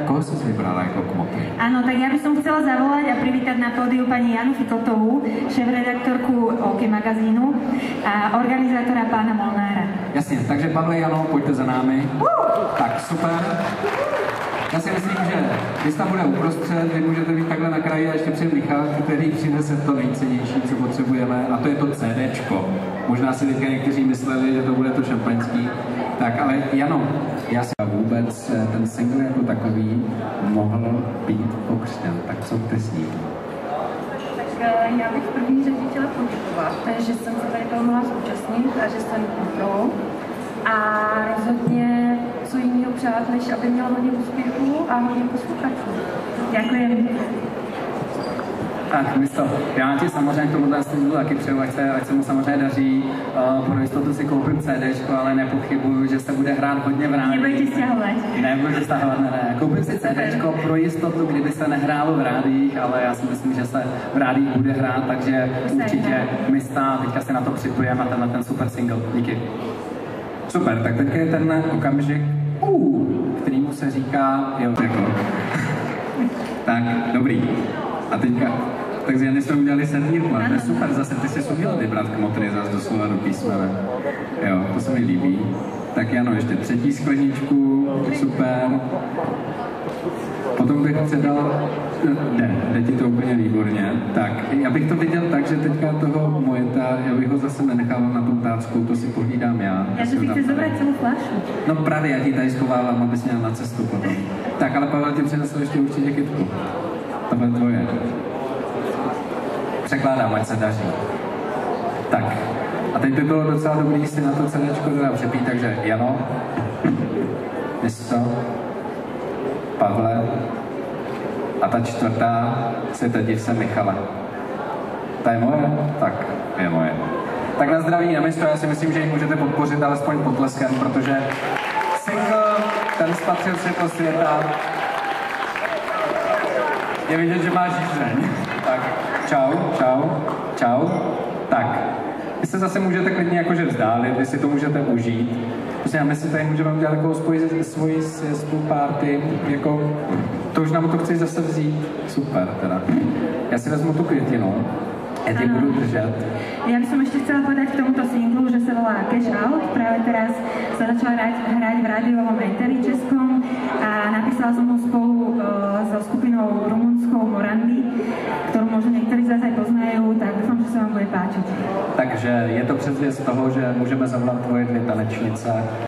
Koho si vybrala jako kmotry? Áno, tak ja by som chcela zavolať a privítať na pódiu pani Janu Fikotovú, šéfredaktorku OK magazínu a organizátora pána Molnára. Jasně, takže Pavle, Jano, pojďte za námi. Tak, super. Já si myslím, že když tam bude uprostřed, vy můžete být takhle na kraji a ještě přijde Michal, který přinese to nejcennější, co potřebujeme, a to je to CDčko. Možná si teďka někteří mysleli, že to bude to šampaňský. Tak, ale Jano, já si vůbec ten single jako takový mohl být pokřtěn, tak co ty s ním? Tak já bych v první řadě chtěla poděkovat, že jsem se tady toho mohla zúčastnit a že jsem pro. A rozhodně co jiného přát, než aby měla hodně úspěchů a hodně posluchačů. Děkuji. Tak, místo. Já ti samozřejmě k tomuhle studiu taky přeju, ať se mu samozřejmě daří. Pro jistotu si koupím CDčko, ale nepochybuju, že se bude hrát hodně v rádiích. Nebudete stahovat. Nebudu stahovat, ne. Koupím si CDčko pro jistotu, kdyby se nehrálo v rádiích, ale já si myslím, že se v rádiích bude hrát, takže určitě Mista, teďka se na to připojeme a tenhle ten super single. Díky. Super, tak teď je ten okamžik, kterýmu se říká, jo, jako. Tak, dobrý. A teďka, takže Jany jsme udělali servírku, to je super, zase ty jsi uměl vybrat kmotry zase doslova do písmene. Jo, to se mi líbí. Tak Jano, ještě třetí skleničku, super. Potom bych předal, jde ti to úplně výborně. Tak, já bych to viděl tak, že teďka toho Mojeta, já bych ho zase nenechával na tom tácku, to si pohlídám já. Já si chci zobrať celou flašu. No právě, já ti tady schovávám, abys měl na cestu potom. Tak, ale Pavel ti přinesl ještě určitě kytku. To bude tvoje. Překládám, ať se daří. Tak, a teď by bylo docela dobrý si na to CDčko teda přepít, takže Jano, Misto, Pavle a ta čtvrtá Světa div se Michala. Ta je moje? Tak, je moje. Tak na zdraví, na Misto, já si myslím, že ji můžete podpořit alespoň potleskem, protože single, ten spatřil světlo světa. Je vidět, že máš žízeň. Tak, čau. Tak, vy se zase můžete klidně jakože vzdálit, vy si to můžete užít. Prostě my si tady můžeme udělat takovou svoji party, jako, to už nám to chci zase vzít. Super, teda. Já si vezmu tu květinu, já tě budu držet. Ja by som ešte chcela povedať k tomuto singlu, že sa volá Cash Out. Práve teraz sa začala hrať v rádiovom éteri českom a napísala som ho spolu so skupinou rumunskou Morandy, ktorú možno niektorí z vás aj poznajú, tak dúfam, že sa vám bude páčiť. Takže je to předzvěst toho, že můžeme zavolat tvoje dvě tanečnice.